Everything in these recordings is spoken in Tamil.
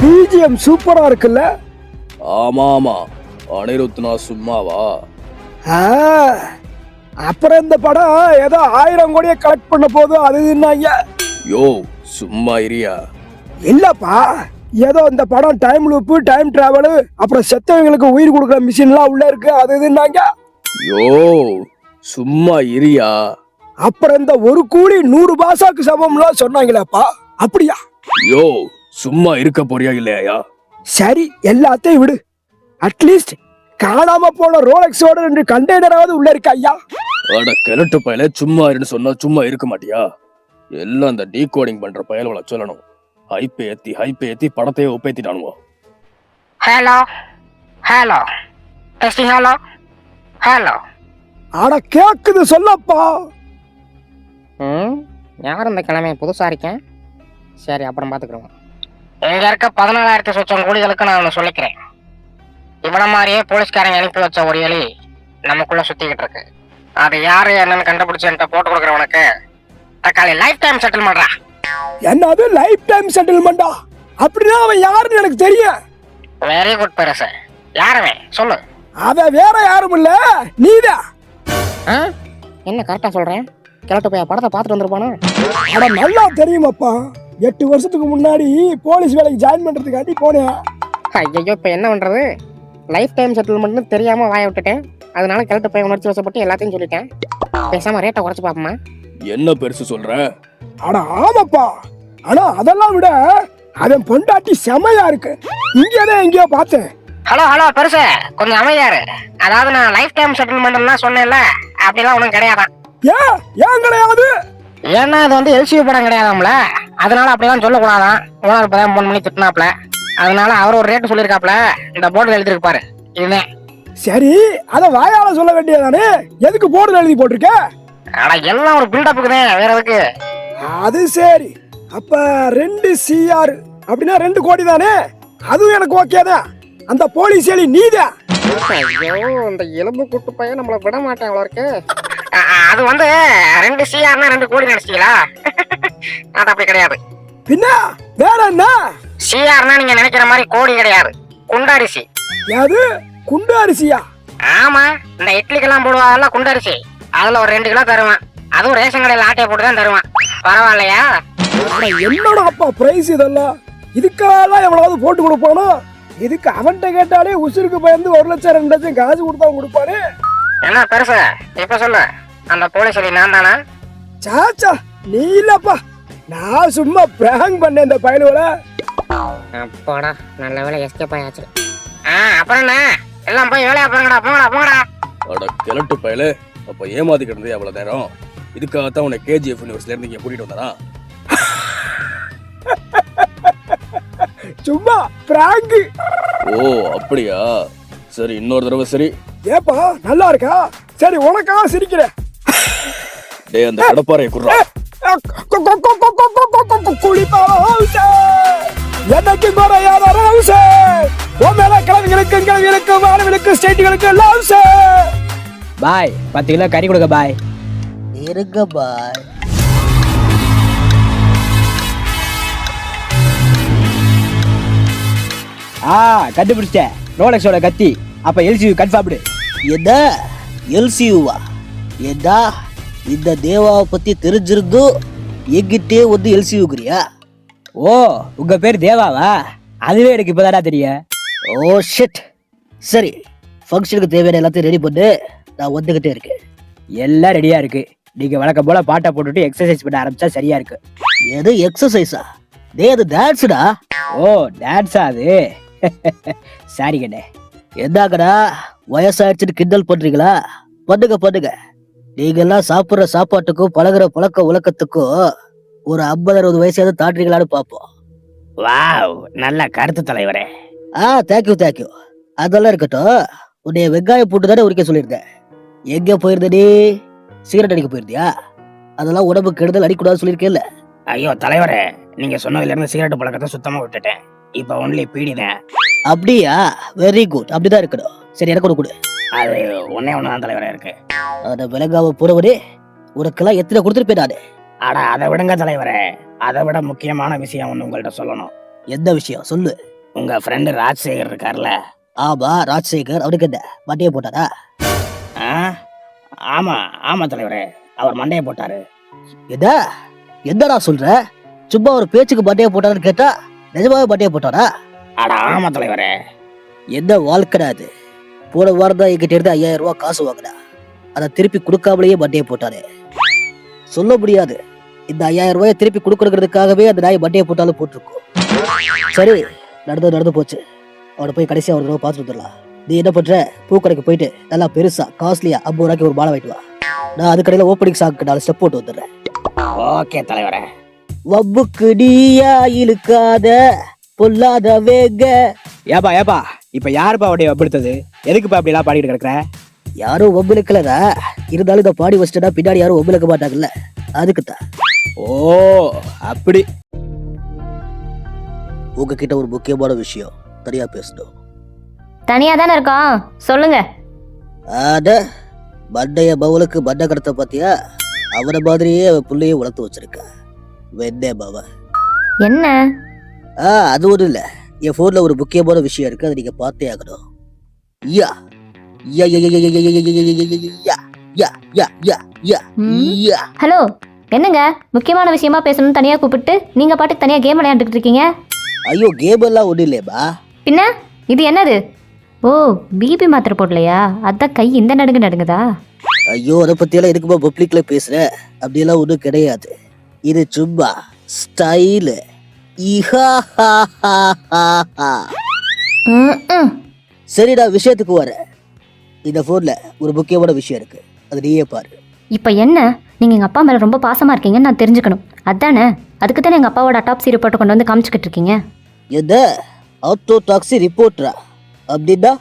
பிஜிஎம் சூப்பரா இருக்குல்ல? ஆமா ஆமா, அனிருத்னா சும்மாவா? அப்புறம் இந்த படம் ஏதோ 1000 கோடியை கலெக்ட் பண்ண போதும் அது என்னங்க? யோ சும்மா இரியா. இல்லப்பா, ஏதோ இந்த படம் டைம் லூப்பு, டைம் டிராவல், அப்புறம் செத்தவங்களுக்கு உயிர் கொடுக்குற மிஷின்லாம் உள்ள இருக்கு அது என்னங்க? யோ சும்மா இரியா. அப்புறம் இந்த 1 கோடி 100 பாஷாக்கு சமம்லாம் சொன்னாங்களேப்பா, அப்படியா? யோ சும்மா இருக்க போறியா இல்லையா? சரி, எல்லாத்தையும் விடு. அட்லீஸ்ட் காணாம போன ரோலெக்ஸோட 2 கண்டெய்னராவது உள்ள இருக்கு ஐயா. அட கிழட்டு பயல, சும்மா இருன்னு சொன்னா சும்மா இருக்க மாட்டியா? எல்லாம் அந்த டீகோடிங் பண்ற பயல்களை சொல்லணும். ஹைப் ஏத்தி படத்தையே ஒப்பேத்திட்டானுவோ. Hello hello testing, hello hello. அட கேக்குது சொல்லப்பா. யார் இந்த கிழமை புதுசா இருக்கேன்? சரி, அப்புறம் பாத்துக்கிறோம். இங்க இருக்க 14,000 சொச்சம் கோடிகளுக்கு நான் ஒன்று சொல்லிக்கிறேன். இவன மாதிரியே போலீஸ்காரங்க அனுப்பி வச்ச ஒரு எலி நமக்குள்ள சுத்திக்கிட்டு இருக்கு. அது யாரு என்னன்னு கண்டுபிடிச்சு என்கிட்ட போட்டு கொடுக்குறவனுக்கு தக்காளி லைஃப் டைம் செட்டில் பண்றா. என்னது லைஃப் டைம் செட்டில்மெண்டா? அப்படின்னா அவன் யாருன்னு எனக்கு தெரியும். வெரி குட் பெருசு. யாருமே சொல்லு. அவன் வேற யாரும் இல்ல, நீதான். என்ன கரெக்டா சொல்றேன்? கிழட்டு போய் படத்தை பார்த்துட்டு வந்துருப்பானு. அட நல்லா தெரியுமாப்பா, 8 வருஷத்துக்கு முன்னாடி போலீஸ் வேலைக்கு ஜாயின் பண்றதுக்காண்டி போனேன். ஐயோ, இப்ப என்ன பண்றது? லைஃப் டைம் செட்டில்மெண்ட்னு தெரியாம வாய விட்டுட்டேன். அதனால கிழட்டு போய் உணர்ச்சி வசப்பட்டு எல்லாத்தையும் சொல்லிட்டேன். பேசாம ரேட்டை குறைச்சு பாப்போமா? என்ன பெருசு சொல்ற? அட ஆமாப்பா, ஆனா அதெல்லாம் விட அவன் பொண்டாட்டி செமையா இருக்கு. இங்கதான் எங்கேயோ பார்த்தேன். ஹலோ ஹலோ பெருசு, கொஞ்சம் அமைதியாரு. அதாவது நான் லைஃப் டைம் செட்டில்மெண்ட் சொன்னேன்ல, அப்படிலாம் ஒன்றும் கிடையாதான். ஏன் கிடையாது? ஏன்னா இது வந்து எல்சியூ படம் கிடையாதாம்ல, அதனால அப்படிலாம் சொல்லக்கூடாதான். ஓனர் இப்பதான் 3 மணி திட்டினாப்ல, அதனால அவர் ஒரு ரேட்டு சொல்லியிருக்காப்ல. இந்த போர்டில் எழுதிருப்பாரு இதுதான். சரி, அத வாயால சொல்ல வேண்டியதானே, எதுக்கு போர்டுல எழுதி போட்டிருக்க? ஆனா எல்லாம் ஒரு பில்டப்புக்கு தான், வேற எதுக்கு? அது சரி, அப்ப 2 CR அப்படின்னா 2 கோடி தானே? அதுவும் எனக்கு ஓகே தான். அந்த போலீஸ் எலி நீதான். ஐயோ, இந்த எலும்பு கூட்டு பையன் நம்மள விட மாட்டேன் அவ்வளோ இருக்கு. அது வந்து 2 CRனா 2 கோடி நினைச்சிட்டீங்களா? அது அப்படி கிடையாது. பின்ன வேற என்ன? CRனா நீங்க நினைக்கிற மாதிரி கோடி கிடையாது, குண்டரிசி. யாது குண்டு அரிசியா? ஆமா, இந்த இட்லிக்கெல்லாம் போடுவாங்கல்ல குண்டரிசி, அதுல ஒரு 2 கிலோ தருவான். அதுவும் ரேஷன் கடையில் ஆட்டையை போட்டு தான் தருவான். பரவாயில்லையா? என்னோட அப்பா பிரைஸ் இதெல்லாம், இதுக்கெல்லாம் எவ்வளவு போட்டு கொடுப்பானோ? இதுக்கு அவன்கிட்ட கேட்டாலே உசுருக்கு பயந்து 1 லட்சம் 2 லட்சம் காசு கொடுத்தா கொடுப்பாரு. என்ன பெருசு, இப்ப சொல்லு, அந்த போலீஸ் எலி நான் தானா? சாச்சா, நீ இல்லப்பா, நான் சும்மா பிராங்க் பண்ணேன் இந்த பயலுவல. அப்பாடா, நல்ல வேலை எஸ்கேப் ஆயாச்சு. அப்புறம் என்ன, எல்லாம் போய் வேலையா போங்கடா போங்கடா போங்கடா. அட கிழட்டு பயல, அப்ப ஏமாத்தி கிடந்தே அவ்வளவு நேரம். இதுக்காகத்தான் உன்னை KGF யூனிவர்ஸ்ல இருந்து இங்க கூட்டிட்டு வந்தானா? சும்மா பிராங்க். ஓ அப்படியா? சரி, இன்னொரு தடவை சரி. ஏப்பா நல்லா இருக்கா? சரி, உனக்காக சிரிக்கிறேன். டேய், அந்த கடப்பாறையை குர்றா. என்னைக்கு குறையாத ரவுஸ், உன் மேல கிழவிகளுக்கு மாணவர்களுக்கு ஸ்டேட்டுகளுக்கு லவ்ஸ். பாய் 10 கிலோ கறி கொடுங்க பாய். இருங்க பாய். கண்டுபிடிச்சேன், ரோலெக்ஸோட கத்தி. அப்ப எல்சியூ கன்ஃபார்ம்டு. என்ன எல்சியூவா? ஏண்டா இந்த தேவாவை பத்தி தெரிஞ்சிருந்தும் எங்கிட்டே வந்து எல்சியூக்குறியா? ஓ, உங்க பேர் தேவாவா? அதுவே எனக்கு இப்பதாடா தெரியும். Oh shit. சரி, ஃபங்க்ஷனுக்கு தேவையான எல்லாத்தையும் ரெடி பண்ணு, நான் வந்துகிட்டே இருக்கேன். எல்லாம் ரெடியா இருக்கு. நீங்க வழக்கம் போல பாட்டை போட்டுட்டு எக்ஸசைஸ் பண்ண ஆரம்பிச்சா சரியா இருக்கு. எது எக்ஸசைஸா? டேய், அது டான்ஸ்டா. ஓ, டான்ஸா அது? சாரி கண்ணே. என்னங்கடா வயசாயிடுச்சுன்னு கிண்டல் பண்றீங்களா? பண்ணுங்க பண்ணுங்க. நீங்க எல்லாம் சாப்பிடுற சாப்பாட்டுக்கும் பழகுற பழக்க உலகத்துக்கும் ஒரு 50-60 வயசாவது தாட்டுறீங்களான்னு பாப்போம். வாவ், நல்ல கருத்து தலைவரே. தேங்க்யூ. அதெல்லாம் இருக்கட்டும். உன்னைய வெங்காயம் போட்டு தானே உரிக்க சொல்லியிருந்தேன். எங்க போயிருந்த நீ? சிகரெட் அடிக்க போயிருந்தியா? அதெல்லாம் உடம்பு கெடுதல் அடிக்கூடாது சொல்லியிருக்கேன்ல. ஐயோ தலைவரே, நீங்க சொன்னதுல இருந்து சிகரெட் பழக்கத்தை சுத்தமா விட்டுட்டேன். இப்ப ஒன்லி பீடிதான். அப்படியா? வெரி குட், அப்படிதான் இருக்கணும். சரி, எனக்கு கொடு. அது ஒன்னே ஒண்ணுதான் தலைவரே இருக்கு. அத விலகாம போறவரே, உனக்கெல்லாம் எத்தனை கொடுத்துருப்பேன் நானு. ஆனா அதை விடுங்க தலைவரே, அதை விட முக்கியமான விஷயம் ஒண்ணு உங்கள்ட்ட சொல்லணும். எந்த விஷயம் சொல்லு. உங்க ஃப்ரெண்டு ராஜசேகர் இருக்கார்ல? ஆமா, ராஜசேகர். அவருக்கு என்ன மண்டையை போட்டாரா? ஆ? ஆமா ஆமா தலைவரே, அவர் மண்டையை போட்டாரு. என்னடா சொல்ற? சும்மா ஒரு பேச்சுக்கு மண்டையை போட்டாருன்னு கேட்டா நிஜமாவே மண்டையை போட்டாரா? அட ஆமா தலைவரே. என்ன வாழ்க்கடா அது? போன வாரம் தான் என்கிட்ட இருந்து 5000 ரூபாய் காசு வாங்கினா, அதை திருப்பி கொடுக்காமலேயே மண்டையை போட்டாரு. சொல்ல முடியாது, இந்த 5000 ரூபாயை திருப்பி கொடுக்கறதுக்காகவே அந்த நாய் மண்டையை போட்டாலும் போட்டிருக்கோம். சரி, நடந்து போச்சு. அவனை போய் கடைசியா ஒரு தடவை பார்த்துட்டு வந்துடலாம். நீ என்ன பண்ற? பூக்கடைக்கு போயிட்டு நல்லா பெருசா காஸ்ட்லியா 50 ரூபாய்க்கு ஒரு மாலை வாங்கிட்டு வா. நான் அது கடையில ஓப்பனிங் சாக்கு 4 ஸ்டெப் போட்டு வந்துடுறேன். ஓகே தலைவரே. வப்புக்கு நீயா இழுக்காத பொல்லாத வேக. ஏப்பா இப்ப யாருப்பா அவடைய வப்படுத்தது? எதுக்குப்பா அப்படி எல்லாம் பாடிட்டு கிடக்குற? யாரும் ஒம்புலக்கலடா, இருந்தாலும் இதை பாடி வச்சுட்டா பின்னாடி யாரும் ஒம்புலக்க மாட்டாங்கல்ல, அதுக்குத்தான். ஓ அப்படி. உங்ககிட்ட ஒரு முக்கியமான விஷயம் தனியா பேசணும். தனியா தானே இருக்கோம், சொல்லுங்க. ஆட மண்டைய பவுலுக்கு மண்டை கடத்த பாத்தியா? அவனை மாதிரியே அவன் புள்ளைய வளர்த்து வச்சிருக்கா. வெண்ணே பாவா. என்ன? அது ஒண்ணும் இல்ல. என் போன்ல ஒரு முக்கியமான விஷயம் இருக்கு, அதை நீங்க பார்த்தே ஆகணும். யா யா யா யா யா யா யா யா யா யா யா யா. ஹலோ, என்னங்க முக்கியமான விஷயமா பேசணும்னு தனியா கூப்பிட்டு நீங்க பாட்டுக்கு தனியா கேம் விளையாண்டுட்டு இருக்கீங்க? ஐயோ, கேம் எல்லாம் ஒண்ணும் இல்லையப்பா. பின்ன இது என்னது? ஓ, பிபி மாத்திரை போடலையா? அதான் கை இந்த நடுங்குதா? ஐயோ, அதை பத்தியெல்லாம் எதுக்குமா பப்ளிக்ல பேசுற? அப்படியெல்லாம் ஒண்ணும் கிடையாது. இது சும்மா ஸ்டைலு. சரிடா, விஷயத்துக்கு வர. இந்த போன்ல ஒரு முக்கியமான விஷயம் இருக்கு, அது நீயே பாரு. இப்ப என்ன? நீங்க எங்க அப்பா மேல ரொம்ப பாசமா இருக்கீங்கன்னு நான் தெரிஞ்சுக்கணும், அதானே? அதுக்கு தானே எங்க அப்பாவோட அட்டாப்சி ரிப்போர்ட்டை கொண்டு வந்து காமிச்சுக்கிட்டு இருக்கீங்க. எந்த ஆட்டோ டாக்ஸி ரிப்போர்ட்டரா? அப்படின்னா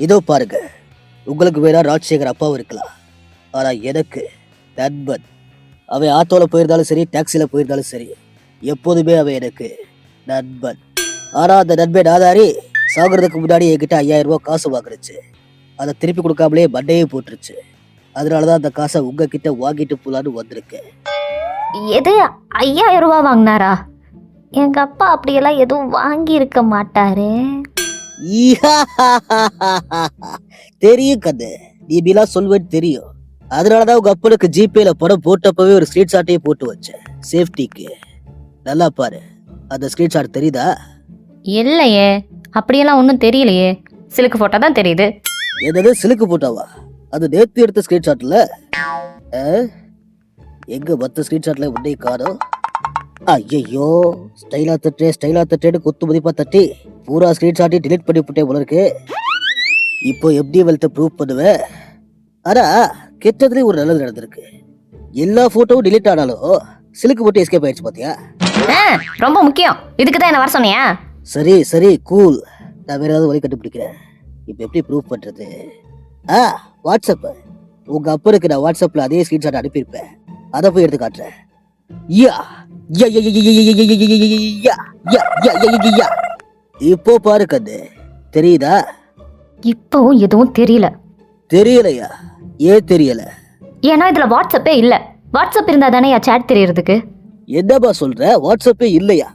இதோ பாருங்க. உங்களுக்கு வேணா ராஜசேகர் அப்பாவும் இருக்கலாம், ஆனா எனக்கு நண்பன். அவன் ஆட்டோல போயிருந்தாலும் சரி, டாக்ஸில போயிருந்தாலும் சரி, எப்போதுமே அவன் எனக்கு நண்பன். ஆனா அந்த நண்பன் ஆதாரி சாகுறதுக்கு முன்னாடி என்கிட்ட 5000 ரூபாய் காசு வாங்குறச்சு. அதை திருப்பி கொடுக்காமலே மண்டையே போட்டுருச்சு. அதனாலதான் அந்த காசை உங்ககிட்ட வாங்கிட்டு போலான்னு வந்திருக்கேன். எது 5000 ரூபா வாங்கினாரா? எங்க அப்பா அப்படியெல்லாம் எதுவும் வாங்கி இருக்க மாட்டாரு. தெரியும் கண்ணு, நீ இப்படிலாம் சொல்வேன்னு தெரியும். அதனாலதான் உங்க அப்பனுக்கு ஜிபேல பணம் போட்டப்பவே ஒரு ஸ்கிரீன்ஷாட்டையே போட்டு வச்சேன், சேஃப்டிக்கு. நல்லா பாரு, அந்த ஸ்கிரீன்ஷாட் தெரியுதா? இல்லையே, அப்படியெல்லாம் ஒன்றும் தெரியலையே. சிலுக்கு போட்டோ தான் தெரியுது. என்னது சிலுக்கு போட்டாவா? அது நேத்து எடுத்த ஸ்கிரீன்ஷாட்ல. எங்க மத்த ஸ்கிரீன்ஷாட்ல உன்னை காணோம். ஐயோ, ஸ்டைலா தட்டேன்னு குத்து மதிப்பா தட்டி பூரா ஸ்கிரீன்ஷாட்டையும் டிலீட் பண்ணி விட்டேன் போல இருக்கு. இப்போ எப்படி வெல்த்த ப்ரூவ் பண்ணுவேன்? ஆனா கெட்டதுலயும் ஒரு நல்லது நடந்திருக்கு. எல்லா போட்டோவும் டிலீட் ஆனாலும் சிலுக்கு போட்டு எஸ்கேப் ஆயிடுச்சு பாத்தியா? ரொம்ப முக்கியம், இதுக்கு தான் என்ன வர சொன்னியா? சரி கூல், நான் வேற ஏதாவது வழி கண்டுபிடிக்கிறேன். இப்போ எப்படி ப்ரூவ் பண்றது? வாட்ஸ்அப். உங்க அப்பருக்கு நான் வாட்ஸ்அப்ல அதே ஸ்கிரீன்ஷாட் அனுப்பியிருப்பேன், அதை போய் எடுத்து காட்டுறேன். இப்போ பாரு கண்ணு, தெரியுதா? இப்பவும் எதுவும் தெரியலையா? ஏன் தெரியல? ஏன்னா இதுல வாட்ஸ்அப்பே இல்ல. வாட்ஸ்அப் இருந்தா தானே சேட் தெரியறதுக்கு. என்னப்பா சொல்ற? வாட்ஸ்அப்பே இல்லையா?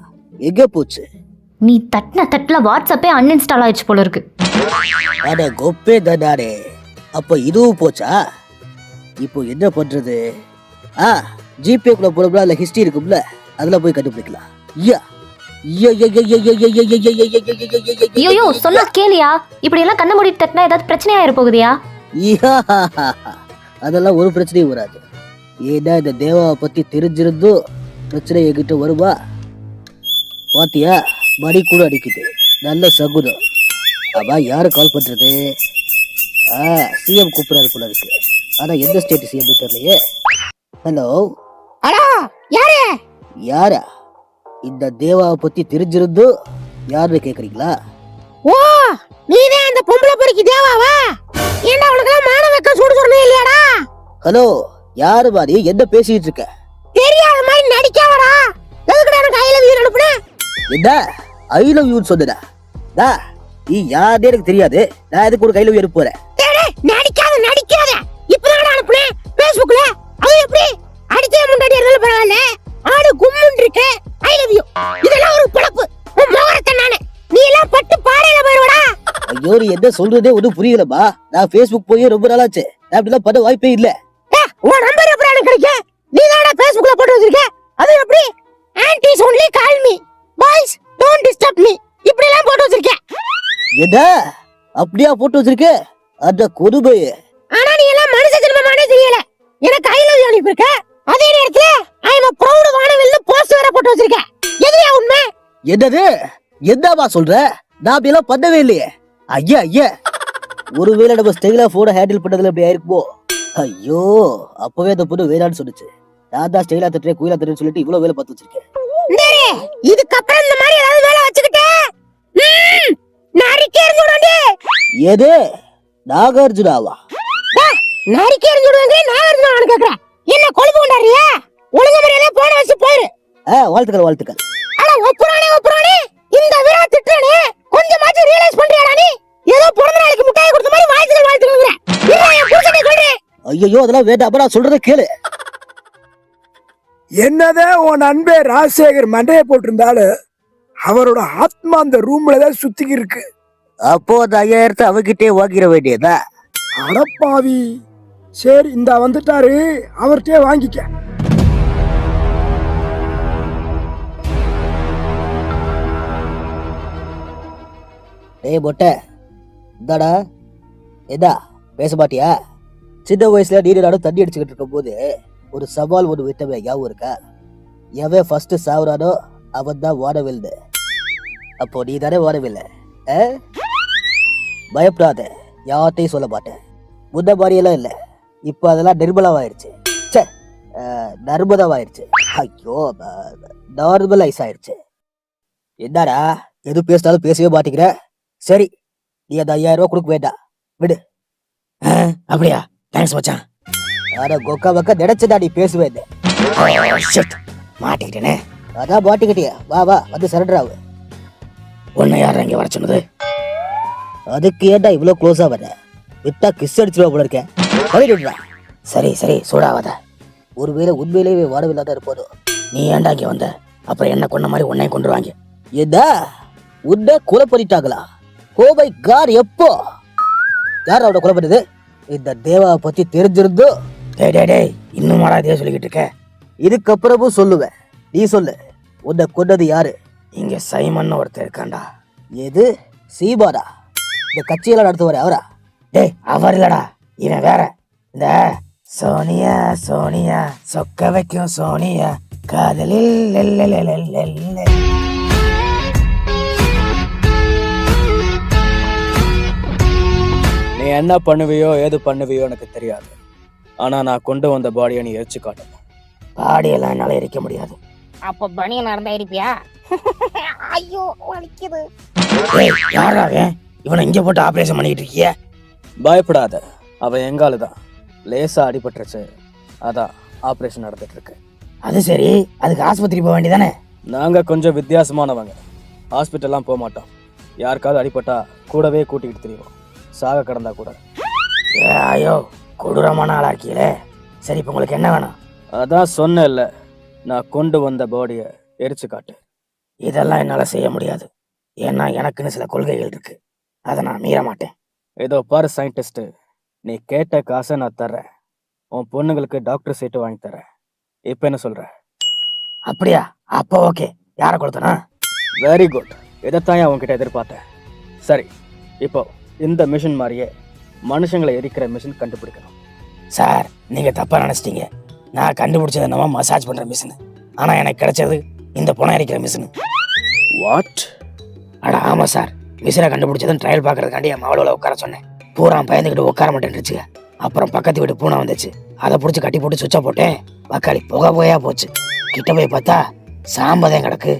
எங்க போச்சு? நீ தட்டுல வாட்ஸ்அப்பே அன்இன்ஸ்டால் ஆயிடுச்சு போல இருக்கு. அட கொப்பே தானே, அப்ப இதுவும் போச்சா? இப்போ என்ன பண்றது? ஜிபேக்குள்ள போனோம்னா அதுல ஹிஸ்டரி இருக்கும்ல, அதுல போய் கண்டுபிடிக்கலாம். ஐயோ, சொன்னா கேளியா? இப்படி எல்லாம் கண்ண மூடி தட்டினா ஏதாவது பிரச்சனையா போகுதியா? அதெல்லாம் ஒரு பிரச்சனையும் வராது. ஏன்னா இந்த தேவாவை பத்தி தெரிஞ்சிருந்தும் பிரச்சனை என்கிட்ட வருவா? பாத்தியா, மணி கூட அடிக்குது, நல்ல சகுனம். அவ யாரு கால் பண்றது? சிஎம் கூப்பிடாரு போல இருக்கு. ஆனா எந்த ஸ்டேட் சிஎம் தெரியலையே. ஹலோ, யாரா? இந்த தேவாவை பத்தி தெரிஞ்சிருந்தும் யாருன்னு கேக்குறீங்களா? ஓ, நீனே அந்த பொம்பளை பொறுக்கி தேவாவா? ஏண்டா உனக்கு மானவக்க சூடு சொன்னே இல்லையாடா? ஹலோ, யாரு மாதிரி என்ன பேசிட்டு இருக்க? தெரியாத மாதிரி நடிக்காதடா. எதுக்குடா எனக்கு ஐ லவ் யூ அனுப்புன? என்ன ஐ லவ் யூ சொன்னடா? டா நீ யாரே எனக்கு தெரியாது. நான் எதுக்கு ஒரு ஐ லவ் யூ அனுப்ப போறேன்? டேய் நடிக்காத. இப்பதான் அனுப்புன Facebookல. அது எப்படி? அடிச்சே முன்னாடி இருந்தாலும் பரவாயில்ல. ஆடு கும்முன்னு இருக்கு. I love you. இதெல்லாம் ஒரு பொழப்பு. உன் மோகரத்தை நானே. நீ எல்லாம் பட்டு பாறையில போய்டுடா. ஐயோ நீ என்ன சொல்றதே ஒன்றும் புரியலப்பா. நான் Facebook போய் ரொம்ப நாளாச்சு. நான் அப்படிலாம் பண்ண வாய்ப்பே இல்ல. உன் நம்பர் எப்படி எனக்கு கிடைக்கும்? நீ தானே Facebookல போட்டு வச்சிருக்க. அது எப்படி? Aunties only call me. Boys don't disturb me. இப்படி எல்லாம் போட்டு வச்சிருக்க. என்ன அப்படியா போட்டு வச்சிருக்க? அட கொடுமையே. ஆனா நீ எல்லாம் மனுஷ ஜென்மமானே தெரியல. எனக்கு ஐ லவ் யூ அனுப்பிருக்க. அதே நேரத்துல ஐ அம் ப்ரௌட் வானவில்னு போஸ்ட் வேற போட்டு வச்சிருக்க. எதுயா உண்மை? என்னது என்னவா சொல்ற? நான் அப்படியெல்லாம் பண்ணவே இல்லையே. ஐயா ஒருவேளை நம்ம ஸ்டைலா போன ஹேண்டில் பண்ணதுல அப்படி ஆயிருக்குமோ? ஐயோ அப்பவே அந்த பொண்ணு வேணான்னு சொன்னுச்சு. நான் தான் ஸ்டைலா தட்டுறேன் குயிலா தட்டுறேன்னு சொல்லிட்டு இவ்வளவு வேலை பார்த்து வச்சிருக்கேன். இதுக்கப்புறம் இந்த மாதிரி ஏதாவது வேலை வச்சுக்கிட்டே நரிக்கே எறிஞ்சுடுவாண்டி. எது நாகார்ஜுனாவா? நரிக்கே எறிஞ்சுடுவாங்க. நாகார்ஜுனாவான்னு கேக்குறேன். என்ன கொழுப்பு கொண்டாடுறியா? ஒழுங்கு முறையில போன வச்சு போயிரு. வாழ்த்துக்கள். அட ஒப்புறானே இந்த வீரா திட்டுறானே. கொஞ்சமாச்சும் ரியலைஸ் பண்றியாடா நீ? ஏதோ பிறந்த நாளைக்கு முட்டாய் கொடுத்த மாதிரி வாழ்த்துக்கள்ங்கற. என் புருஷனை கொண்டு. ஐயோ அதெல்லாம் வேண்டாம். நான் சொல்றத கேளு. என்னதே உன் நண்பே ராஜசேகர் மண்டையை போட்டிருந்தாலும் அவரோட ஆத்மா அந்த ரூம்ல தான் சுத்திக்கி இருக்கு. அப்போ அந்த 5000 அவகிட்டே வாங்கிட வேண்டியதா? அடப்பாவி. சரி இந்த வந்துட்டாரு, அவர்கிட்டயே வாங்கிக்க. ஏய் மொட்டை இந்தாடா. எதா பேச மாட்டியா? சின்ன வயசுல நீர் நானும் தண்ணி அடிச்சுக்கிட்டு இருக்கும் போது ஒரு சவால் ஒன்று விட்டவே ஞாபகம் இருக்கா? எவன் ஃபர்ஸ்ட் சாவுறானோ அவன் தான் வானவில்லை. அப்போ நீ தானே வானவில்லை. பயப்படாத, யார்ட்டையும் சொல்ல மாட்டேன். முன்ன மாதிரியெல்லாம் இல்லை. இப்போ அதெல்லாம் நிர்மலாவாயிடுச்சு. நர்மதாவாயிடுச்சு. ஐயோ நார்மலைஸ் ஆயிடுச்சு. என்னடா எது பேசினாலும் பேசவே மாட்டேங்கிற? சரி நீ அந்த 5000 ரூபாய் கொடுக்க வேண்டாம், விடு. அப்படியா? தேங்க்ஸ் மச்சான். ஆனா கொக்கா பக்கா நினைச்சதா நீ பேசுவேன். மாட்டிக்கிட்டேனே. அதான் மாட்டிக்கிட்டியா? வா வந்து சரண்டர் ஆகு. உன்னை யார் இங்க வர சொன்னது? அதுக்கு ஏன்டா இவ்வளவு க்ளோஸா வர? விட்டா கிஸ் அடிச்சிருவா போல இருக்கேன். சரி சூடாவாத. ஒருவேளை உண்மையிலேயே வானவில்லாத இருப்போதோ. நீ ஏன்டா இங்க வந்த? அப்புறம் என்ன கொன்ன மாதிரி உன்னையும் கொண்டுருவாங்க. என்ன உன்னை கொலை பண்ணிட்டாங்களா? ஓ மை காட், எப்போ? யார் அவனை கொலை பண்ணது? இந்த தேவாவை பத்தி தெரிஞ்சிருந்தோ? டேய் இன்னும் மாடா இதே சொல்லிக்கிட்டு இருக்க? இதுக்கப்புறமும் சொல்லுவேன். நீ சொல்லு, உன்னை கொண்டது யாரு? இங்க சைமன் ஒருத்தர் இருக்காண்டா. எது சீமானா? இந்த கட்சியெல்லாம் நடத்துவாரு அவரா? டேய் அவர் இல்லடா, இவன் வேற. இந்த சோனியா சொக்க வைக்கும் சோனியா காதலில். நீ என்ன பண்ணுவியோ ஏது பண்ணுவியோ எனக்கு தெரியாது. ஆனா நான் கொண்டு வந்த பாடியை நீ எரிச்சு காட்டணும். பாடியெல்லாம் என்னால எரிக்க முடியாது. அப்ப பனியன் நடந்தா இருப்பியா? ஐயோ வலிக்குது. யாரா இவனை இங்க போட்டு ஆபரேஷன் பண்ணிட்டு இருக்கிய? பயப்படாத, அவன் எங்காலு தான். லேசா அடிபட்டுருச்சு, அதான் ஆபரேஷன் நடந்துட்டு இருக்கு. அது சரி, அதுக்கு ஆஸ்பத்திரி போக வேண்டியதானே? நாங்க கொஞ்சம் வித்தியாசமானவங்க. ஹாஸ்பிட்டல்லாம் போக மாட்டோம். யாருக்காவது அடிபட்டா கூடவே கூட்டிக்கிட்டு தெரியும், சாக கிடந்தா கூட. ஐயோ கொடூரமான ஆளா இருக்கீங்களே. சரி இப்ப உங்களுக்கு என்ன வேணும்? அதான் சொன்னேன்ல, நான் கொண்டு வந்த பாடியை எரிச்சு காட்டு. இதெல்லாம் என்னால செய்ய முடியாது. ஏன்னா எனக்குன்னு சில கொள்கைகள் இருக்கு, அதை நான் மீற மாட்டேன். ஏதோ பாரு சயின்டிஸ்ட், நீ கேட்ட காசை நான் தர்றேன். உன் பொண்ணுங்களுக்கு டாக்டர் சீட்டு வாங்கி தரேன். இப்ப என்ன சொல்ற? அப்படியா? அப்போ ஓகே. யாரை கொடுத்தனா? வெரி குட், இதைத்தான் உன்கிட்ட எதிர்பார்த்தேன். சரி, இப்போ இந்த மிஷின் மாதிரியே மனுஷங்களை எரிக்கிற மிஷின் கண்டுபிடிக்கணும். சார் நீங்க தப்பா நினைச்சிட்டீங்க. நான் கண்டுபிடிச்சது என்னவோ மசாஜ் பண்ற மிஷின். ஆனா எனக்கு கிடைச்சது இந்த புணம் எரிக்கிற மிஷின். வாட்? அட ஆமா சார், மிஷினை கண்டுபிடிச்சதும் ட்ரையல் பார்க்கறதுக்காண்டி என் மாவளவில் உட்கார சொன்னேன். பூரா பயந்துக்கிட்டு உட்கார மாட்டேன்னுச்சு. அப்புறம் பக்கத்து வீட்டு பூனை வந்துச்சு, அதை பிடிச்சி கட்டி போட்டு சுவிட்சை போட்டேன். வக்காளி புகையா போச்சு. கிட்ட போய் பார்த்தா சாம்பதம் கிடக்கு.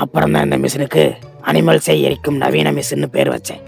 அப்புறம் தான் இந்த மிஷினுக்கு அனிமல்ஸை எரிக்கும் நவீன மிஷின்னு பேர் வச்சேன்.